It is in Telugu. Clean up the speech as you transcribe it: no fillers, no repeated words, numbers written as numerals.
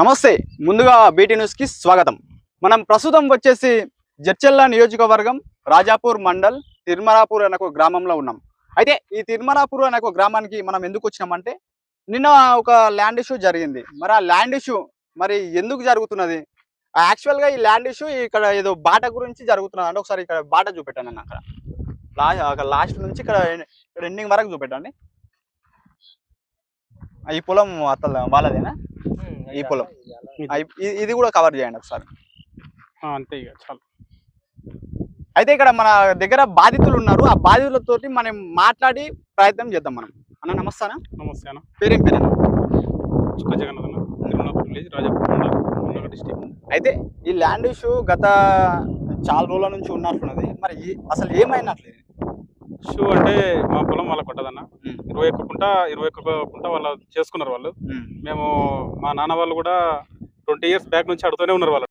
నమస్తే. ముందుగా బీటీ న్యూస్కి స్వాగతం. మనం ప్రస్తుతం వచ్చేసి జడ్చర్ల నియోజకవర్గం రాజాపూర్ మండల్ తిరుమలాపూర్ అనే ఒక గ్రామంలో ఉన్నాం. అయితే ఈ తిరుమలాపూర్ అనే ఒక గ్రామానికి మనం ఎందుకు వచ్చినామంటే నిన్న ఒక ల్యాండ్ ఇష్యూ జరిగింది. మరి ఆ ల్యాండ్ ఇష్యూ మరి ఎందుకు జరుగుతున్నది? యాక్చువల్గా ఈ ల్యాండ్ ఇష్యూ ఇక్కడ ఏదో బాట గురించి జరుగుతున్నది అంటే ఒకసారి ఇక్కడ బాట చూపెట్టాను అన్న అక్కడ లాస్ట్ నుంచి ఇక్కడ ఎండింగ్ వరకు చూపెట్టండి. ఈ పొలం అతల వాళ్ళదేనా? ఈ పొలం ఇది కూడా కవర్ చేయండి ఒకసారి. అంతే ఇక చాలు. అయితే ఇక్కడ మన దగ్గర బాధితులు ఉన్నారు. ఆ బాధితులతోటి మనం మాట్లాడి ప్రయత్నం చేద్దాం మనం. అన్న నమస్తే అన్న. నమస్తే అన్న. పేరేం పేరు? చుక్క జగన్నాథ్ అన్న, తిరుమలాపూర్ విలేజ్, రాజాపూర్ మండలం, నల్గొండ డిస్ట్రిక్ట్. అయితే ఈ ల్యాండ్ ఇష్యూ గత చాలా రోజుల నుంచి ఉన్నట్టున్నది. మరి అసలు ఏమైనట్లేదు? ఇష్యూ అంటే మా పొలం వాళ్ళకు ఉంటుందన్న. 21 కుంట వాళ్ళు చేసుకున్నారు వాళ్ళు. మేము మా నాన్న వాళ్ళు కూడా 20 years బ్యాక్ నుంచి అడుగుతూనే ఉన్నారు వాళ్ళు.